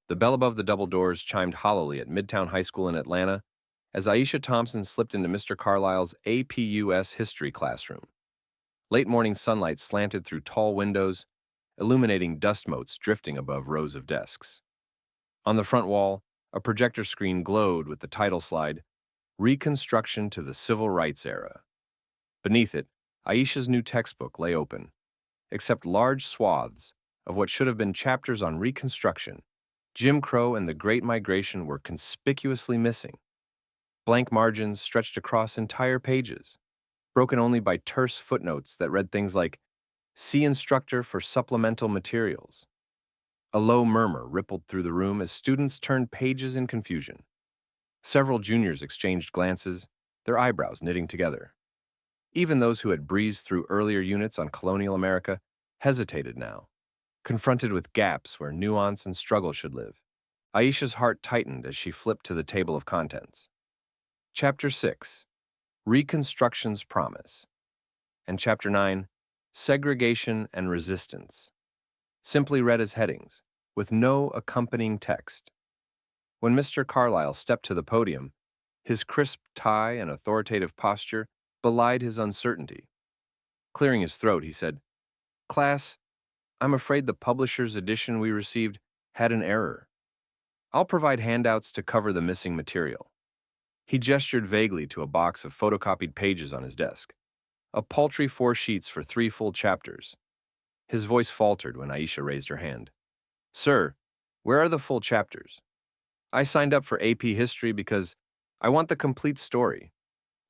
The bell above the double doors chimed hollowly at Midtown High School in Atlanta as Aisha Thompson slipped into Mr. Carlyle's APUS history classroom. Late morning sunlight slanted through tall windows, illuminating dust motes drifting above rows of desks. On the front wall, a projector screen glowed with the title slide, Reconstruction to the Civil Rights Era. Beneath it, Aisha's new textbook lay open, except large swaths of what should have been chapters on Reconstruction. Jim Crow and the Great Migration were conspicuously missing. Blank margins stretched across entire pages, broken only by terse footnotes that read things like, See instructor for supplemental materials. A low murmur rippled through the room as students turned pages in confusion. Several juniors exchanged glances, their eyebrows knitting together. Even those who had breezed through earlier units on colonial America hesitated now, confronted with gaps where nuance and struggle should live. Aisha's heart tightened as she flipped to the table of contents. Chapter 6, Reconstruction's Promise, and Chapter 9, Segregation and Resistance, simply read as headings, with no accompanying text. When Mr. Carlyle stepped to the podium, his crisp tie and authoritative posture belied his uncertainty. Clearing his throat, he said, Class, I'm afraid the publisher's edition we received had an error. I'll provide handouts to cover the missing material. He gestured vaguely to a box of photocopied pages on his desk. A paltry 4 sheets for 3 full chapters. His voice faltered when Aisha raised her hand. Sir, where are the full chapters? I signed up for AP History because I want the complete story,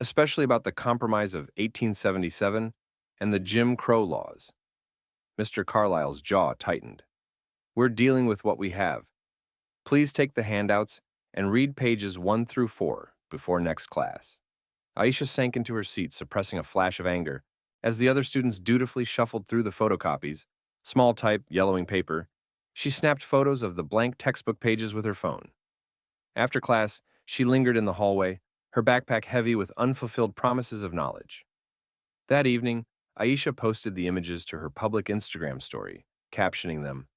especially about the Compromise of 1877 and the Jim Crow laws. Mr. Carlyle's jaw tightened. We're dealing with what we have. Please take the handouts and read pages 1 through 4 before next class. Aisha sank into her seat, suppressing a flash of anger, as the other students dutifully shuffled through the photocopies, small type, yellowing paper. She snapped photos of the blank textbook pages with her phone. After class, she lingered in the hallway, her backpack heavy with unfulfilled promises of knowledge. That evening, Aisha posted the images to her public Instagram story, captioning them,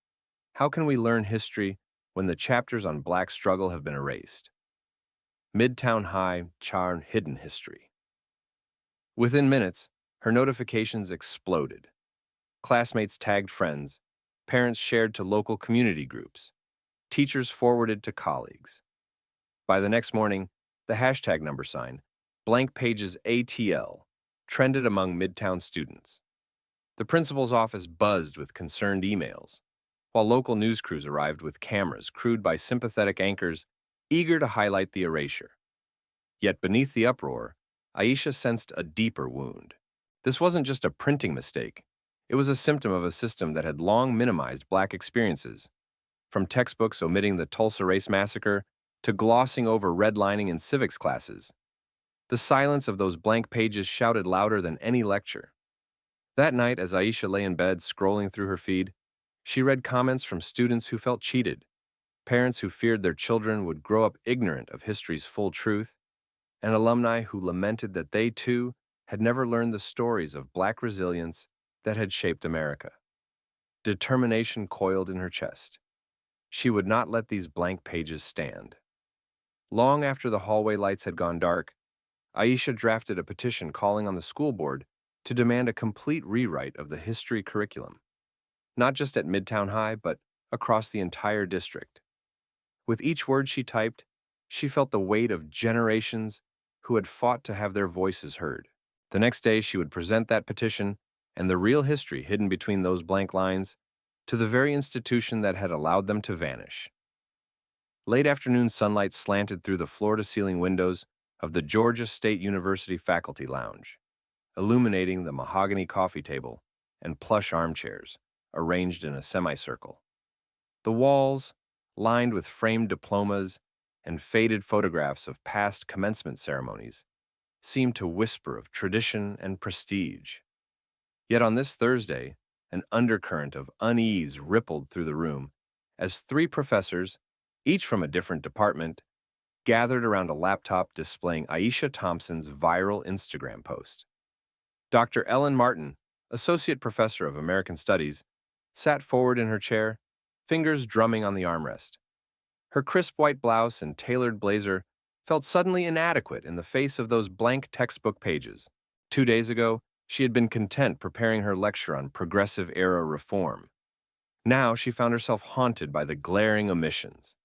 How can we learn history when the chapters on Black struggle have been erased? Midtown High Charn Hidden History. Within minutes, her notifications exploded. Classmates tagged friends, parents shared to local community groups, teachers forwarded to colleagues. By the next morning, the hashtag number sign, blank pages ATL, trended among Midtown students. The principal's office buzzed with concerned emails, while local news crews arrived with cameras crewed by sympathetic anchors eager to highlight the erasure. Yet beneath the uproar, Aisha sensed a deeper wound. This wasn't just a printing mistake. It was a symptom of a system that had long minimized Black experiences, from textbooks omitting the Tulsa Race Massacre to glossing over redlining in civics classes. The silence of those blank pages shouted louder than any lecture. That night, as Aisha lay in bed scrolling through her feed, she read comments from students who felt cheated, parents who feared their children would grow up ignorant of history's full truth, and alumni who lamented that they, too, had never learned the stories of Black resilience that had shaped America. Determination coiled in her chest. She would not let these blank pages stand. Long after the hallway lights had gone dark, Aisha drafted a petition calling on the school board to demand a complete rewrite of the history curriculum, not just at Midtown High, but across the entire district. With each word she typed, she felt the weight of generations who had fought to have their voices heard. The next day, she would present that petition and the real history hidden between those blank lines to the very institution that had allowed them to vanish. Late afternoon sunlight slanted through the floor-to-ceiling windows of the Georgia State University Faculty Lounge, illuminating the mahogany coffee table and plush armchairs arranged in a semicircle. The walls, lined with framed diplomas and faded photographs of past commencement ceremonies, seemed to whisper of tradition and prestige. Yet on this Thursday, an undercurrent of unease rippled through the room as 3 professors, each from a different department, gathered around a laptop displaying Aisha Thompson's viral Instagram post. Dr. Ellen Martin, Associate Professor of American Studies, sat forward in her chair, fingers drumming on the armrest. Her crisp white blouse and tailored blazer felt suddenly inadequate in the face of those blank textbook pages. 2 days ago, she had been content preparing her lecture on progressive era reform. Now she found herself haunted by the glaring omissions.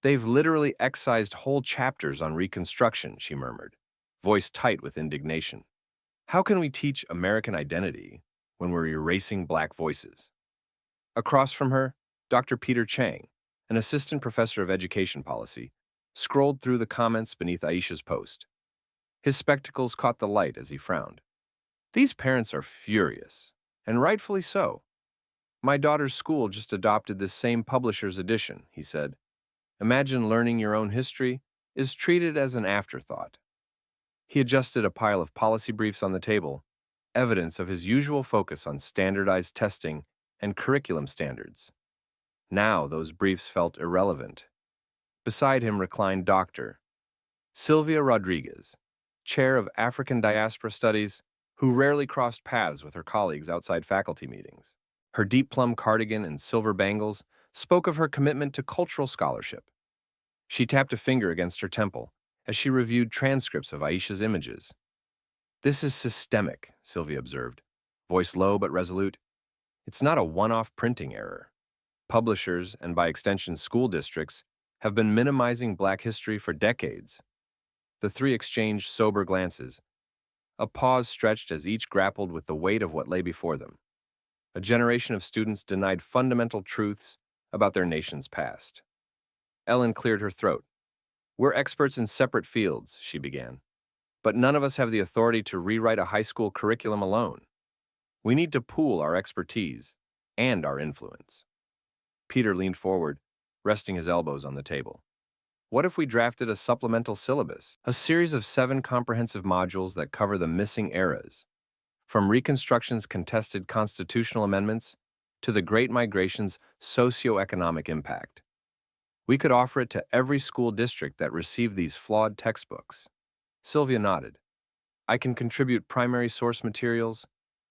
They've literally excised whole chapters on Reconstruction, she murmured, voice tight with indignation. How can we teach American identity when we're erasing black voices? Across from her, Dr. Peter Chang, an assistant professor of education policy, scrolled through the comments beneath Aisha's post. His spectacles caught the light as he frowned. These parents are furious, and rightfully so. My daughter's school just adopted this same publisher's edition, he said. Imagine learning your own history is treated as an afterthought. He adjusted a pile of policy briefs on the table, evidence of his usual focus on standardized testing and curriculum standards. Now those briefs felt irrelevant. Beside him reclined Dr. Sylvia Rodriguez, chair of African Diaspora Studies, who rarely crossed paths with her colleagues outside faculty meetings. Her deep plum cardigan and silver bangles spoke of her commitment to cultural scholarship. She tapped a finger against her temple as she reviewed transcripts of Aisha's images. This is systemic, Sylvia observed, voice low but resolute. It's not a one-off printing error. Publishers, and by extension school districts, have been minimizing black history for decades. The three exchanged sober glances. A pause stretched as each grappled with the weight of what lay before them. A generation of students denied fundamental truths about their nation's past. Ellen cleared her throat. We're experts in separate fields, she began, but none of us have the authority to rewrite a high school curriculum alone. We need to pool our expertise and our influence. Peter leaned forward, resting his elbows on the table. What if we drafted a supplemental syllabus, a series of 7 comprehensive modules that cover the missing eras, from Reconstruction's contested constitutional amendments to the Great Migration's socioeconomic impact? We could offer it to every school district that received these flawed textbooks. Sylvia nodded. I can contribute primary source materials,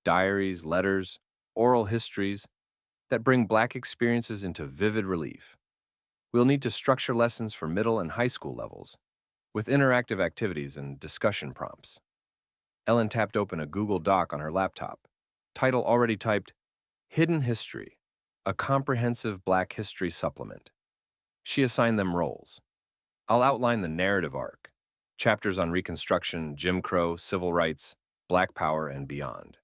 diaries, letters, oral histories that bring black experiences into vivid relief. We'll need to structure lessons for middle and high school levels, with interactive activities and discussion prompts. Ellen tapped open a Google Doc on her laptop. Title already typed, Hidden History, a comprehensive Black history supplement. She assigned them roles. I'll outline the narrative arc, chapters on Reconstruction, Jim Crow, civil rights, Black Power, and beyond.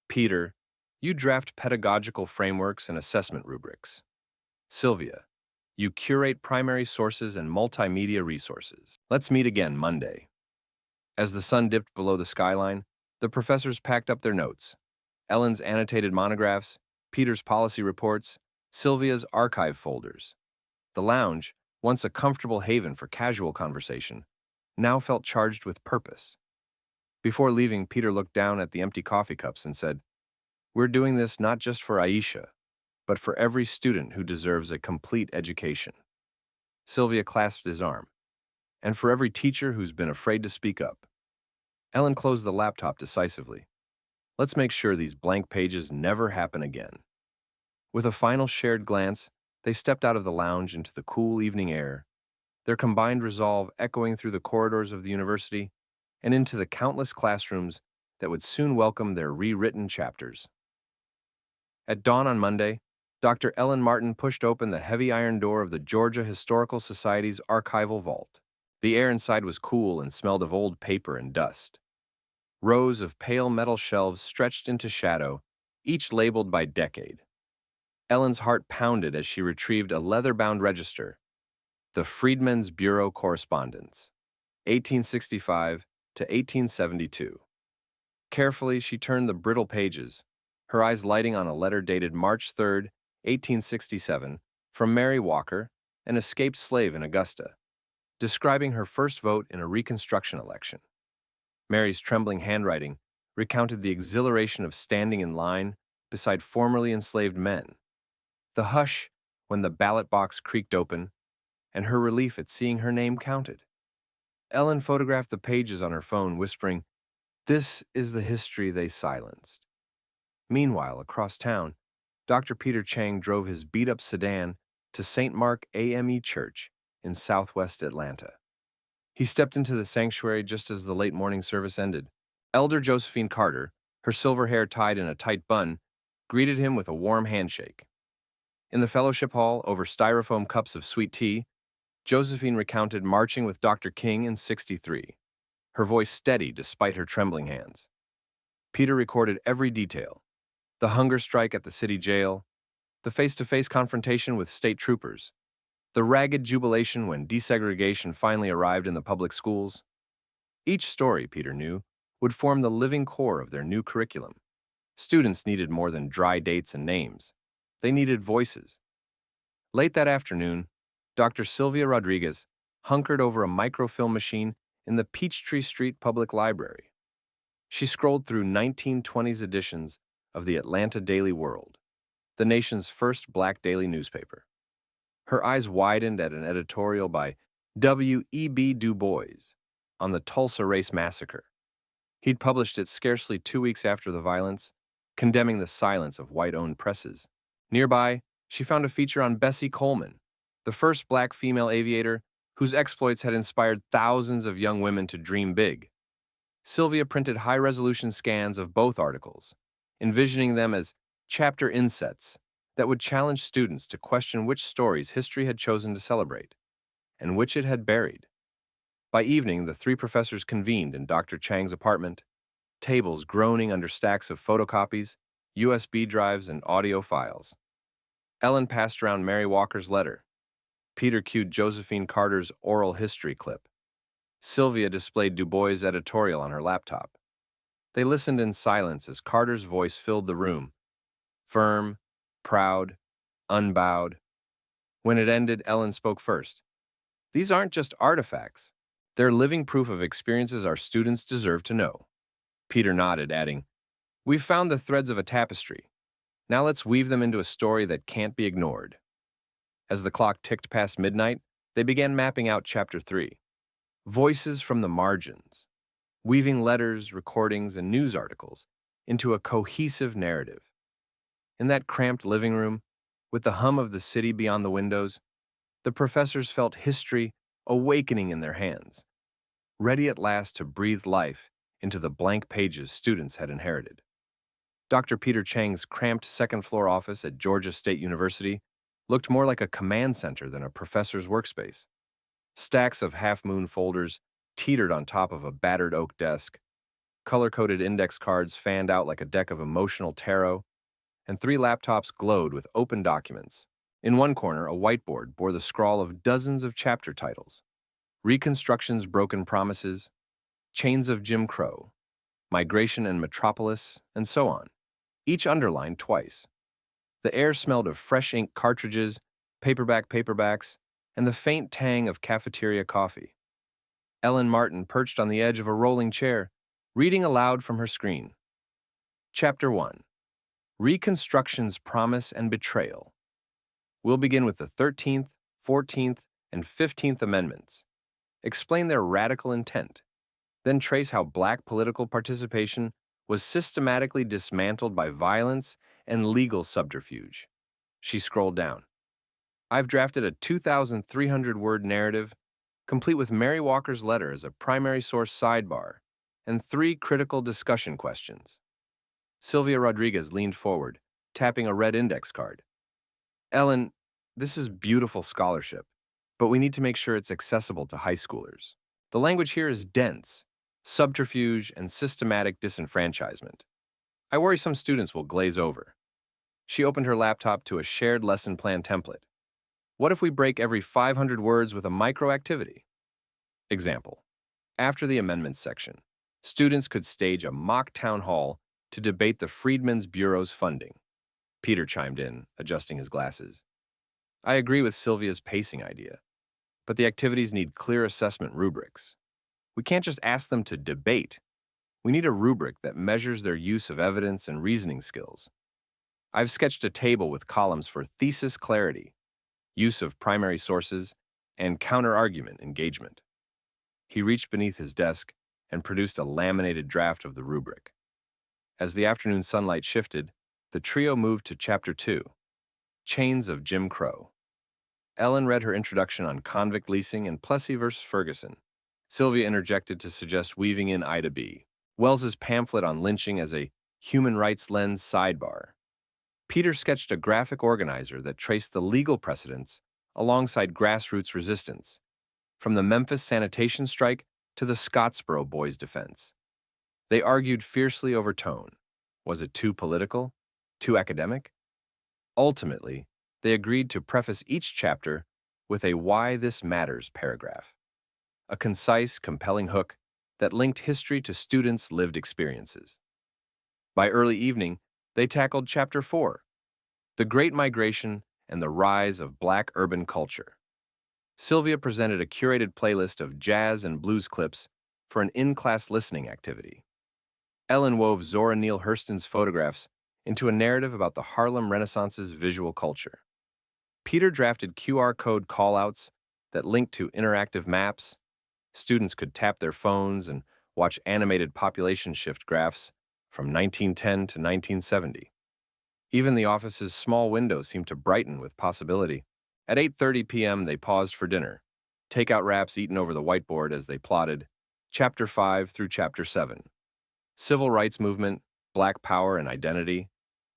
Peter, you draft pedagogical frameworks and assessment rubrics. Sylvia, you curate primary sources and multimedia resources. Let's meet again Monday. As the sun dipped below the skyline, the professors packed up their notes. Ellen's annotated monographs, Peter's policy reports, Sylvia's archive folders. The lounge, once a comfortable haven for casual conversation, now felt charged with purpose. Before leaving, Peter looked down at the empty coffee cups and said, We're doing this not just for Aisha, but for every student who deserves a complete education. Sylvia clasped his arm. And for every teacher who's been afraid to speak up. Ellen closed the laptop decisively. Let's make sure these blank pages never happen again. With a final shared glance, they stepped out of the lounge into the cool evening air, their combined resolve echoing through the corridors of the university and into the countless classrooms that would soon welcome their rewritten chapters. At dawn on Monday, Dr. Ellen Martin pushed open the heavy iron door of the Georgia Historical Society's archival vault. The air inside was cool and smelled of old paper and dust. Rows of pale metal shelves stretched into shadow, each labeled by decade. Ellen's heart pounded as she retrieved a leather-bound register, the Freedmen's Bureau Correspondence, 1865 to 1872. Carefully, she turned the brittle pages, her eyes lighting on a letter dated March 3, 1867, from Mary Walker, an escaped slave in Augusta, describing her first vote in a Reconstruction election. Mary's trembling handwriting recounted the exhilaration of standing in line beside formerly enslaved men, the hush when the ballot box creaked open, and her relief at seeing her name counted. Ellen photographed the pages on her phone, whispering, This is the history they silenced. Meanwhile, across town, Dr. Peter Chang drove his beat-up sedan to St. Mark AME Church in southwest Atlanta. He stepped into the sanctuary just as the late morning service ended. Elder Josephine Carter, her silver hair tied in a tight bun, greeted him with a warm handshake. In the fellowship hall, over styrofoam cups of sweet tea, Josephine recounted marching with Dr. King in '63, her voice steady despite her trembling hands. Peter recorded every detail: the hunger strike at the city jail, the face-to-face confrontation with state troopers, the ragged jubilation when desegregation finally arrived in the public schools. Each story, Peter knew, would form the living core of their new curriculum. Students needed more than dry dates and names. They needed voices. Late that afternoon, Dr. Sylvia Rodriguez hunkered over a microfilm machine in the Peachtree Street Public Library. She scrolled through 1920s editions of the Atlanta Daily World, the nation's first black daily newspaper. Her eyes widened at an editorial by W.E.B. Du Bois on the Tulsa Race Massacre. He'd published it scarcely 2 weeks after the violence, condemning the silence of white-owned presses. Nearby, she found a feature on Bessie Coleman, the first black female aviator whose exploits had inspired thousands of young women to dream big. Sylvia printed high-resolution scans of both articles, envisioning them as chapter insets that would challenge students to question which stories history had chosen to celebrate and which it had buried. By evening, the three professors convened in Dr. Chang's apartment, tables groaning under stacks of photocopies, USB drives, and audio files. Ellen passed around Mary Walker's letter. Peter cued Josephine Carter's oral history clip. Sylvia displayed Du Bois' editorial on her laptop. They listened in silence as Carter's voice filled the room, firm, proud, unbowed. When it ended, Ellen spoke first. These aren't just artifacts. They're living proof of experiences our students deserve to know. Peter nodded, adding, "We've found the threads of a tapestry. Now let's weave them into a story that can't be ignored." As the clock ticked past midnight, they began mapping out Chapter 3. Voices from the margins, weaving letters, recordings, and news articles into a cohesive narrative. In that cramped living room, with the hum of the city beyond the windows, the professors felt history awakening in their hands, ready at last to breathe life into the blank pages students had inherited. Dr. Peter Chang's cramped second-floor office at Georgia State University looked more like a command center than a professor's workspace. Stacks of half-moon folders teetered on top of a battered oak desk, color-coded index cards fanned out like a deck of emotional tarot, and 3 laptops glowed with open documents. In one corner, a whiteboard bore the scrawl of dozens of chapter titles: Reconstruction's Broken Promises, Chains of Jim Crow, Migration and Metropolis, and so on, each underlined twice. The air smelled of fresh ink cartridges, paperbacks, and the faint tang of cafeteria coffee. Ellen Martin perched on the edge of a rolling chair, reading aloud from her screen. Chapter 1. Reconstruction's Promise and Betrayal. We'll begin with the 13th, 14th, and 15th Amendments. Explain their radical intent, then trace how black political participation was systematically dismantled by violence and legal subterfuge. She scrolled down. I've drafted a 2,300-word narrative, complete with Mary Walker's letter as a primary source sidebar, and 3 critical discussion questions. Sylvia Rodriguez leaned forward, tapping a red index card. Ellen, this is beautiful scholarship, but we need to make sure it's accessible to high schoolers. The language here is dense, subterfuge, and systematic disenfranchisement. I worry some students will glaze over. She opened her laptop to a shared lesson plan template. What if we break every 500 words with a micro-activity? Example. After the amendments section, students could stage a mock town hall to debate the Freedmen's Bureau's funding. Peter chimed in, adjusting his glasses. I agree with Sylvia's pacing idea, but the activities need clear assessment rubrics. We can't just ask them to debate. We need a rubric that measures their use of evidence and reasoning skills. I've sketched a table with columns for thesis clarity, use of primary sources, and counter-argument engagement. He reached beneath his desk and produced a laminated draft of the rubric. As the afternoon sunlight shifted, the trio moved to Chapter 2, Chains of Jim Crow. Ellen read her introduction on convict leasing and Plessy versus Ferguson. Sylvia interjected to suggest weaving in Ida B. Wells's pamphlet on lynching as a human rights lens sidebar. Peter sketched a graphic organizer that traced the legal precedents alongside grassroots resistance, from the Memphis sanitation strike to the Scottsboro Boys' defense. They argued fiercely over tone. Was it too political? Too academic? Ultimately, they agreed to preface each chapter with a Why This Matters paragraph, a concise, compelling hook that linked history to students' lived experiences. By early evening, they tackled Chapter 4, The Great Migration and the Rise of Black Urban Culture. Sylvia presented a curated playlist of jazz and blues clips for an in-class listening activity. Ellen wove Zora Neale Hurston's photographs into a narrative about the Harlem Renaissance's visual culture. Peter drafted QR code callouts that linked to interactive maps. Students could tap their phones and watch animated population shift graphs from 1910 to 1970. Even the office's small windows seemed to brighten with possibility. At 8:30 p.m., they paused for dinner, takeout wraps eaten over the whiteboard as they plotted Chapter 5 through Chapter 7. Civil rights movement, Black power and identity,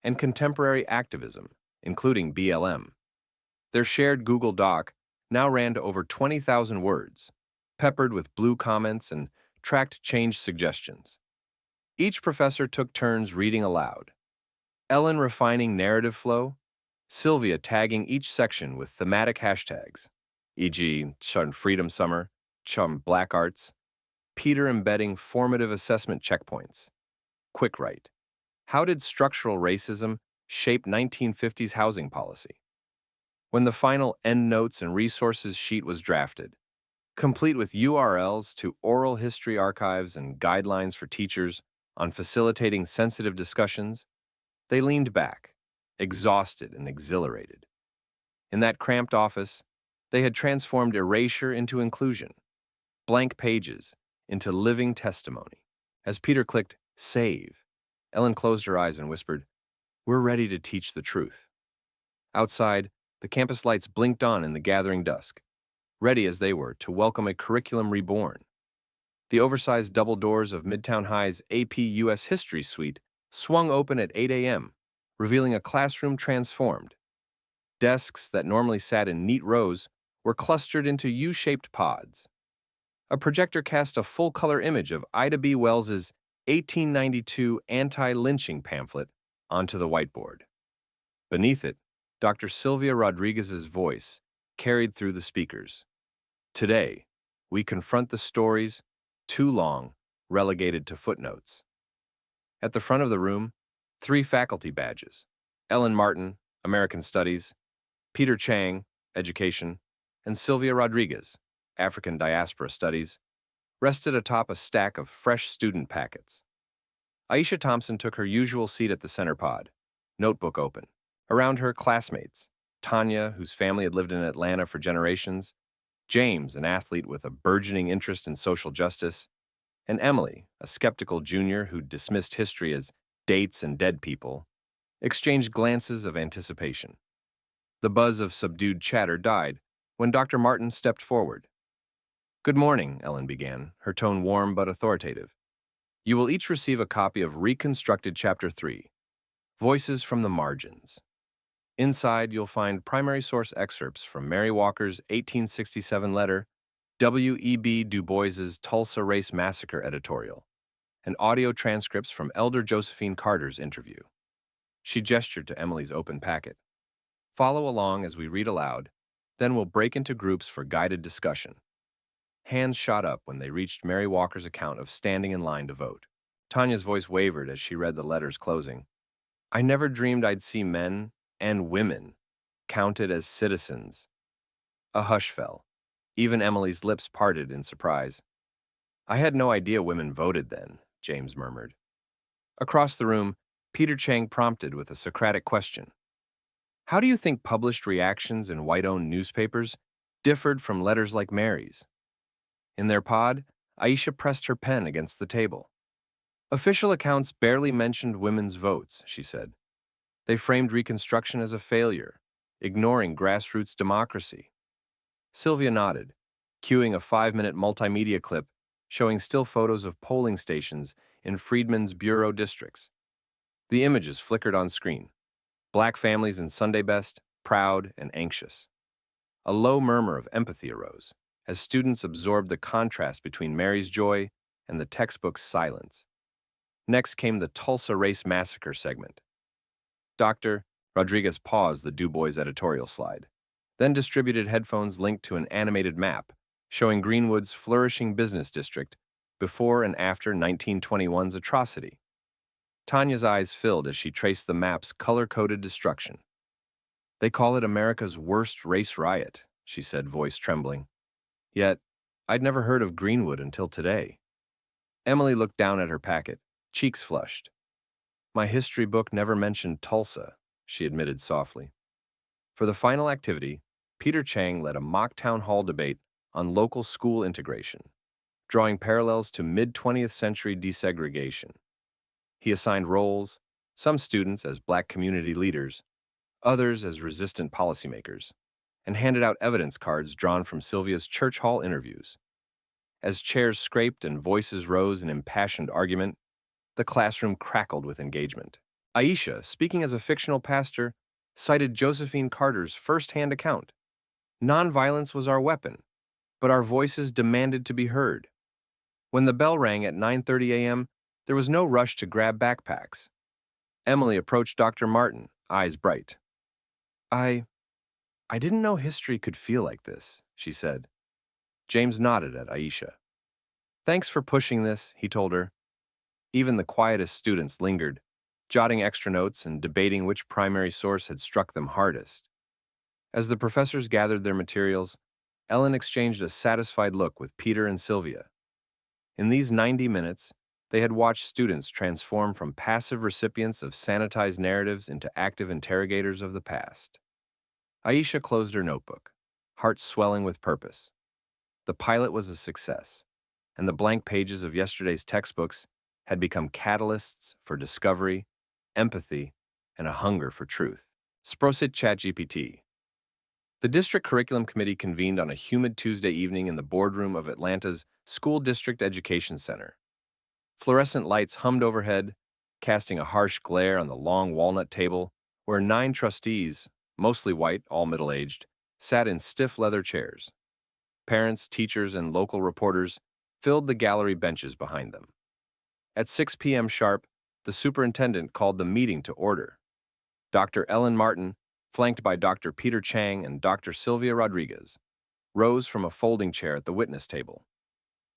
and contemporary activism, including BLM. Their shared Google Doc now ran to over 20,000 words, peppered with blue comments and tracked change suggestions. Each professor took turns reading aloud, Ellen refining narrative flow, Sylvia tagging each section with thematic hashtags, e.g., Chum Freedom Summer, Chum Black Arts, Peter embedding formative assessment checkpoints. Quick write. How did structural racism shape 1950s housing policy? When the final endnotes and resources sheet was drafted, complete with URLs to oral history archives and guidelines for teachers on facilitating sensitive discussions, they leaned back, exhausted and exhilarated. In that cramped office, they had transformed erasure into inclusion, blank pages into living testimony. As Peter clicked Save, Ellen closed her eyes and whispered, "We're ready to teach the truth." Outside, the campus lights blinked on in the gathering dusk, ready as they were to welcome a curriculum reborn. The oversized double doors of Midtown High's AP US History Suite swung open at 8 a.m., revealing a classroom transformed. Desks that normally sat in neat rows were clustered into U-shaped pods. A projector cast a full-color image of Ida B. Wells's 1892 anti-lynching pamphlet onto the whiteboard. Beneath it, Dr. Sylvia Rodriguez's voice carried through the speakers. Today, we confront the stories, too long, relegated to footnotes. At the front of the room, 3 faculty badges, Ellen Martin, American Studies, Peter Chang, Education, and Sylvia Rodriguez, African Diaspora Studies, rested atop a stack of fresh student packets. Aisha Thompson took her usual seat at the center pod, notebook open. Around her, classmates, Tanya, whose family had lived in Atlanta for generations, James, an athlete with a burgeoning interest in social justice, and Emily, a skeptical junior who dismissed history as dates and dead people, exchanged glances of anticipation. The buzz of subdued chatter died when Dr. Martin stepped forward. "Good morning," Ellen began, her tone warm but authoritative. "You will each receive a copy of Reconstructed Chapter 3, Voices from the Margins. Inside, you'll find primary source excerpts from Mary Walker's 1867 letter, W.E.B. Du Bois's Tulsa Race Massacre editorial, and audio transcripts from Elder Josephine Carter's interview." She gestured to Emily's open packet. "Follow along as we read aloud, then we'll break into groups for guided discussion." Hands shot up when they reached Mary Walker's account of standing in line to vote. Tanya's voice wavered as she read the letter's closing. "I never dreamed I'd see men and women counted as citizens." A hush fell. Even Emily's lips parted in surprise. "I had no idea women voted then," James murmured. Across the room, Peter Chang prompted with a Socratic question. "How do you think published reactions in white-owned newspapers differed from letters like Mary's?" In their pod, Aisha pressed her pen against the table. "Official accounts barely mentioned women's votes," she said. "They framed Reconstruction as a failure, ignoring grassroots democracy. Sylvia nodded, cueing a 5-minute multimedia clip showing still photos of polling stations in Friedman's bureau districts. The images flickered on screen. Black families in Sunday best, proud and anxious. A low murmur of empathy arose as students absorbed the contrast between Mary's joy and the textbook's silence. Next came the Tulsa Race Massacre segment. Dr. Rodriguez paused the Du Bois editorial slide, then distributed headphones linked to an animated map showing Greenwood's flourishing business district before and after 1921's atrocity. Tanya's eyes filled as she traced the map's color-coded destruction. "They call it America's worst race riot," she said, voice trembling. "Yet, I'd never heard of Greenwood until today." Emily looked down at her packet, cheeks flushed. "My history book never mentioned Tulsa," she admitted softly. For the final activity, Peter Chang led a mock town hall debate on local school integration, drawing parallels to mid-20th century desegregation. He assigned roles, some students as Black community leaders, others as resistant policymakers, and handed out evidence cards drawn from Sylvia's church hall interviews. As chairs scraped and voices rose in impassioned argument, the classroom crackled with engagement. Aisha, speaking as a fictional pastor, cited Josephine Carter's first-hand account. "Nonviolence was our weapon, but our voices demanded to be heard. When the bell rang at 9:30 a.m., there was no rush to grab backpacks." Emily approached Dr. Martin, eyes bright. I didn't know history could feel like this," she said. James nodded at Aisha. "Thanks for pushing this," he told her. Even the quietest students lingered, jotting extra notes and debating which primary source had struck them hardest. As the professors gathered their materials, Ellen exchanged a satisfied look with Peter and Sylvia. In these 90 minutes, they had watched students transform from passive recipients of sanitized narratives into active interrogators of the past. Aisha closed her notebook, heart swelling with purpose. The pilot was a success, and the blank pages of yesterday's textbooks had become catalysts for discovery, empathy, and a hunger for truth. Sprosit ChatGPT. The District Curriculum Committee convened on a humid Tuesday evening in the boardroom of Atlanta's School District Education Center. Fluorescent lights hummed overhead, casting a harsh glare on the long walnut table where 9 trustees, mostly white, all middle-aged, sat in stiff leather chairs. Parents, teachers, and local reporters filled the gallery benches behind them. At 6 p.m. sharp, the superintendent called the meeting to order. Dr. Ellen Martin, flanked by Dr. Peter Chang and Dr. Sylvia Rodriguez, rose from a folding chair at the witness table.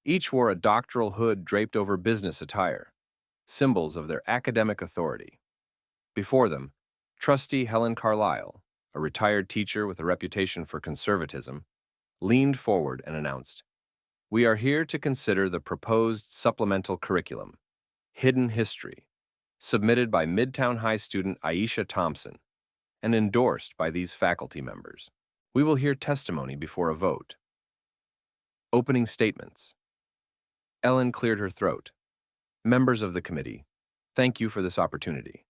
Each wore a doctoral hood draped over business attire, symbols of their academic authority. Before them, Trustee Helen Carlisle, a retired teacher with a reputation for conservatism, leaned forward and announced, "We are here to consider the proposed supplemental curriculum, Hidden History, submitted by Midtown High student Aisha Thompson, and endorsed by these faculty members. We will hear testimony before a vote." Opening statements. Ellen cleared her throat. "Members of the committee, thank you for this opportunity.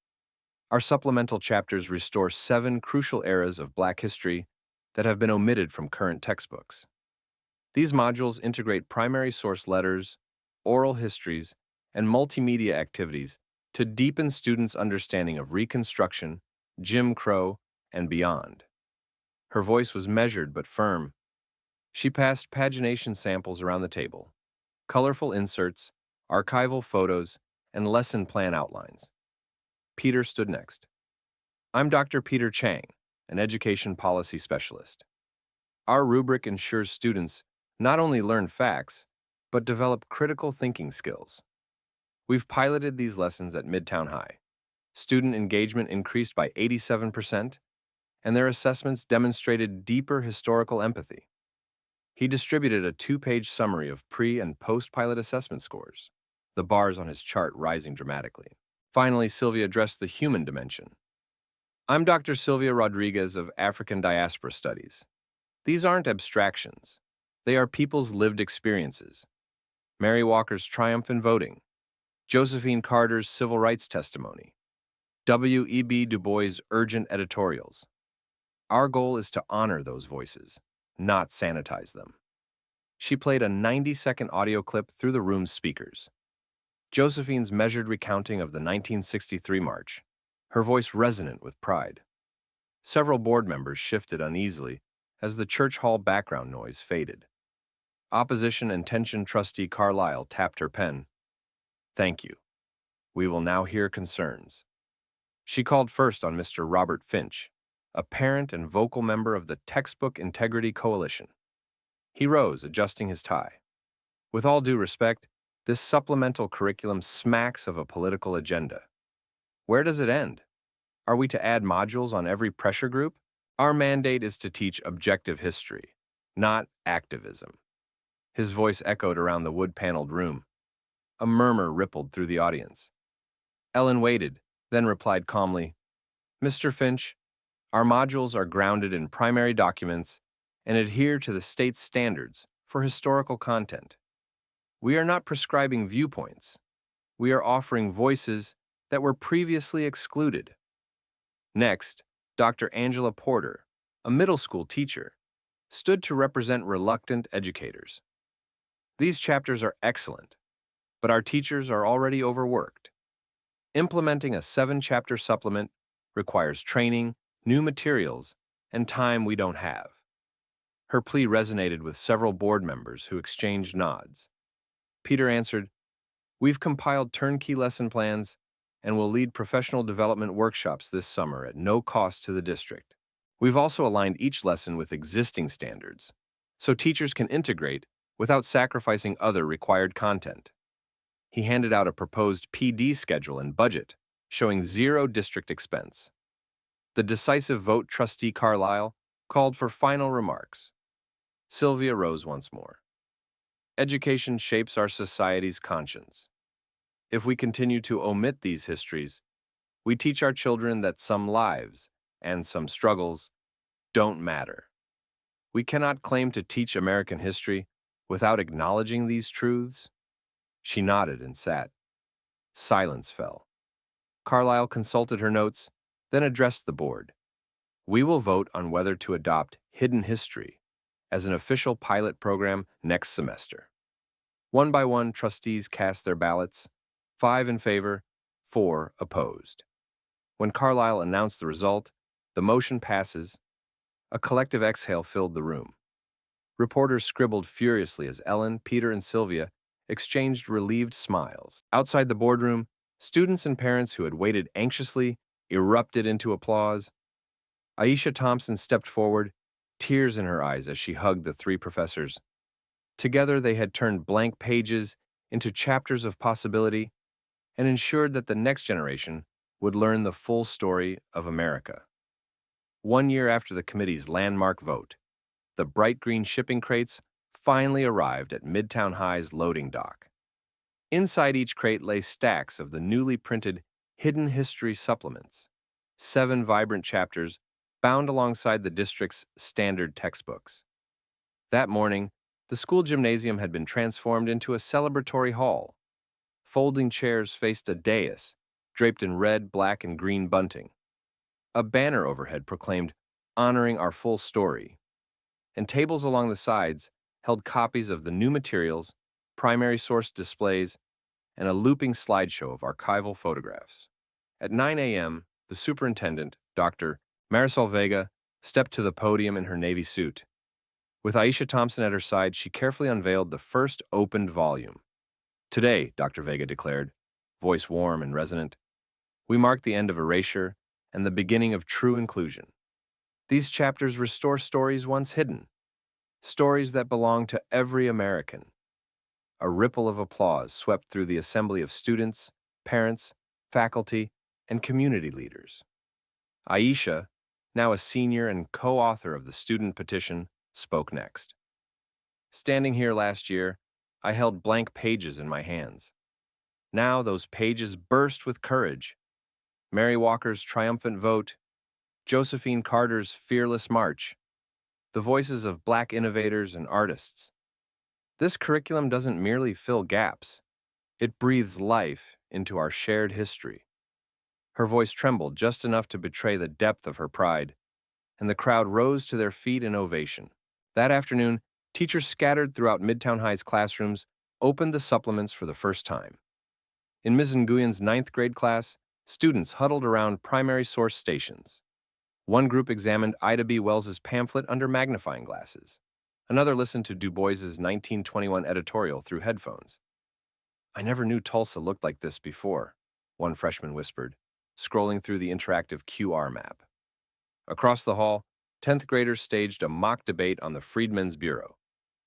Our supplemental chapters restore 7 crucial eras of Black history that have been omitted from current textbooks. These modules integrate primary source letters, oral histories, and multimedia activities to deepen students' understanding of Reconstruction, Jim Crow, and beyond." Her voice was measured but firm. She passed pagination samples around the table, colorful inserts, archival photos, and lesson plan outlines. Peter stood next. "I'm Dr. Peter Chang, an education policy specialist. Our rubric ensures students not only learn facts, but develop critical thinking skills. We've piloted these lessons at Midtown High. Student engagement increased by 87%, and their assessments demonstrated deeper historical empathy." He distributed a 2-page summary of pre- and post-pilot assessment scores, the bars on his chart rising dramatically. Finally, Sylvia addressed the human dimension. "I'm Dr. Sylvia Rodriguez of African Diaspora Studies. These aren't abstractions. They are people's lived experiences. Mary Walker's triumph in voting, Josephine Carter's civil rights testimony, W.E.B. Du Bois' urgent editorials. Our goal is to honor those voices, not sanitize them. She played a 90-second audio clip through the room's speakers. Josephine's measured recounting of the 1963 march, her voice resonant with pride. Several board members shifted uneasily as the church hall background noise faded. Opposition and Tension trustee Carlisle tapped her pen. Thank you. We will now hear concerns. She called first on Mr. Robert Finch, a parent and vocal member of the Textbook Integrity Coalition. He rose, adjusting his tie. With all due respect, this supplemental curriculum smacks of a political agenda. Where does it end? Are we to add modules on every pressure group? Our mandate is to teach objective history, not activism. His voice echoed around the wood-paneled room. A murmur rippled through the audience. Ellen waited, then replied calmly, Mr. Finch, our modules are grounded in primary documents and adhere to the state's standards for historical content. We are not prescribing viewpoints. We are offering voices that were previously excluded. Next, Dr. Angela Porter, a middle school teacher, stood to represent reluctant educators. These chapters are excellent, but our teachers are already overworked. Implementing a 7-chapter supplement requires training, new materials, and time we don't have. Her plea resonated with several board members who exchanged nods. Peter answered, We've compiled turnkey lesson plans and will lead professional development workshops this summer at no cost to the district. We've also aligned each lesson with existing standards, so teachers can integrate without sacrificing other required content. He handed out a proposed PD schedule and budget, showing zero district expense. The decisive vote trustee Carlisle called for final remarks. Sylvia rose once more. Education shapes our society's conscience. If we continue to omit these histories, we teach our children that some lives and some struggles don't matter. We cannot claim to teach American history without acknowledging these truths. She nodded and sat. Silence fell. Carlisle consulted her notes, then addressed the board. We will vote on whether to adopt Hidden History as an official pilot program next semester. One by one, trustees cast their ballots, 5 in favor, 4 opposed. When Carlisle announced the result, the motion passes. A collective exhale filled the room. Reporters scribbled furiously as Ellen, Peter, and Sylvia exchanged relieved smiles. Outside the boardroom, students and parents who had waited anxiously erupted into applause. Aisha Thompson stepped forward, tears in her eyes as she hugged the 3 professors. Together they had turned blank pages into chapters of possibility and ensured that the next generation would learn the full story of America. 1 year after the committee's landmark vote, the bright green shipping crates finally arrived at Midtown High's loading dock. Inside each crate lay stacks of the newly printed Hidden History supplements, 7 vibrant chapters bound alongside the district's standard textbooks. That morning, the school gymnasium had been transformed into a celebratory hall. Folding chairs faced a dais, draped in red, black, and green bunting. A banner overhead proclaimed, "Honoring Our Full Story," and tables along the sides held copies of the new materials, primary source displays, and a looping slideshow of archival photographs. At 9 a.m., the superintendent, Dr. Marisol Vega, stepped to the podium in her navy suit. With Aisha Thompson at her side, she carefully unveiled the first opened volume. Today, Dr. Vega declared, voice warm and resonant, we mark the end of erasure and the beginning of true inclusion. These chapters restore stories once hidden, stories that belong to every American. A ripple of applause swept through the assembly of students, parents, faculty, and community leaders. Aisha, now a senior and co-author of the student petition, spoke next. Standing here last year, I held blank pages in my hands. Now those pages burst with courage. Mary Walker's triumphant vote, Josephine Carter's fearless march, the voices of Black innovators and artists. This curriculum doesn't merely fill gaps, it breathes life into our shared history. Her voice trembled just enough to betray the depth of her pride. and the crowd rose to their feet in ovation. That afternoon, teachers scattered throughout Midtown High's classrooms opened the supplements for the first time. In Ms. Nguyen's ninth grade class, students huddled around primary source stations. One group examined Ida B. Wells's pamphlet under magnifying glasses. Another listened to Du Bois's 1921 editorial through headphones. "I never knew Tulsa looked like this before," one freshman whispered, scrolling through the interactive QR map. Across the hall, 10th graders staged a mock debate on the Freedmen's Bureau,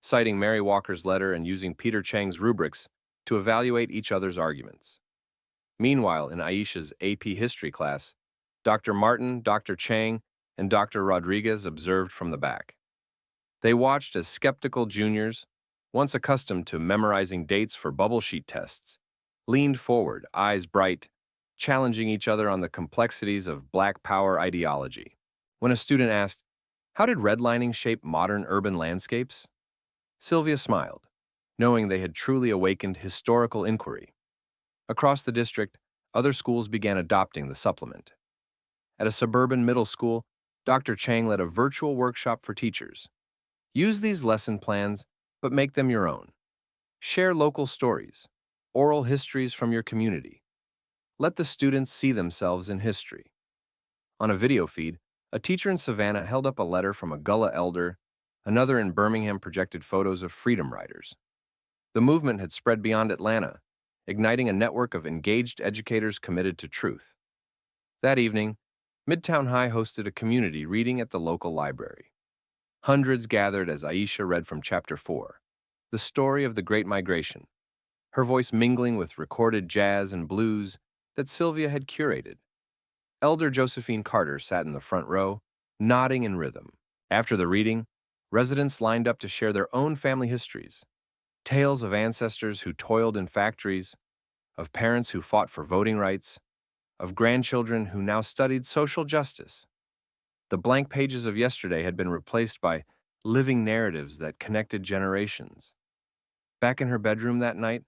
citing Mary Walker's letter and using Peter Chang's rubrics to evaluate each other's arguments. Meanwhile, in Aisha's AP History class, Dr. Martin, Dr. Chang, and Dr. Rodriguez observed from the back. They watched as skeptical juniors, once accustomed to memorizing dates for bubble sheet tests, leaned forward, eyes bright, challenging each other on the complexities of Black Power ideology. When a student asked, "How did redlining shape modern urban landscapes?" Sylvia smiled, knowing they had truly awakened historical inquiry. Across the district, other schools began adopting the supplement. At a suburban middle school, Dr. Chang led a virtual workshop for teachers. Use these lesson plans, but make them your own. Share local stories, oral histories from your community. Let the students see themselves in history. On a video feed, a teacher in Savannah held up a letter from a Gullah elder, another in Birmingham projected photos of freedom riders. The movement had spread beyond Atlanta, igniting a network of engaged educators committed to truth. That evening, Midtown High hosted a community reading at the local library. Hundreds gathered as Aisha read from Chapter 4, the story of the Great Migration, her voice mingling with recorded jazz and blues that Sylvia had curated. Elder Josephine Carter sat in the front row, nodding in rhythm. After the reading, residents lined up to share their own family histories, tales of ancestors who toiled in factories, of parents who fought for voting rights, of grandchildren who now studied social justice. The blank pages of yesterday had been replaced by living narratives that connected generations. Back in her bedroom that night,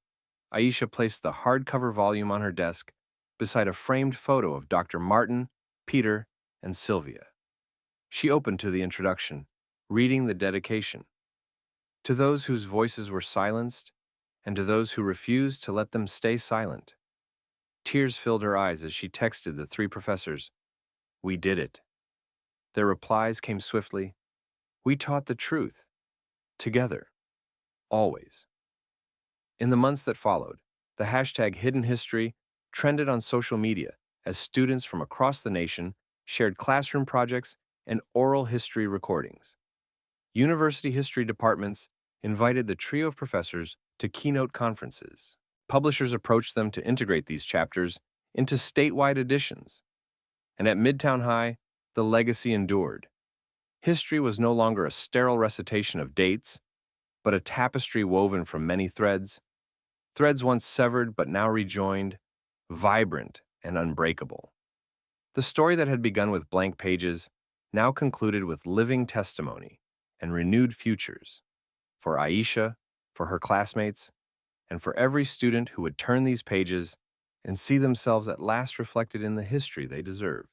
Aisha placed the hardcover volume on her desk beside a framed photo of Dr. Martin, Peter, and Sylvia. She opened to the introduction, reading the dedication. To those whose voices were silenced, and to those who refused to let them stay silent. Tears filled her eyes as she texted the three professors, "We did it." Their replies came swiftly, "We taught the truth. Together. Always." In the months that followed, the hashtag Hidden History trended on social media as students from across the nation shared classroom projects and oral history recordings. University history departments invited the trio of professors to keynote conferences. Publishers approached them to integrate these chapters into statewide editions. And at Midtown High, the legacy endured. History was no longer a sterile recitation of dates, but a tapestry woven from many threads, threads once severed but now rejoined, vibrant and unbreakable. The story that had begun with blank pages now concluded with living testimony and renewed futures for Aisha, for her classmates, and for every student who would turn these pages and see themselves at last reflected in the history they deserve.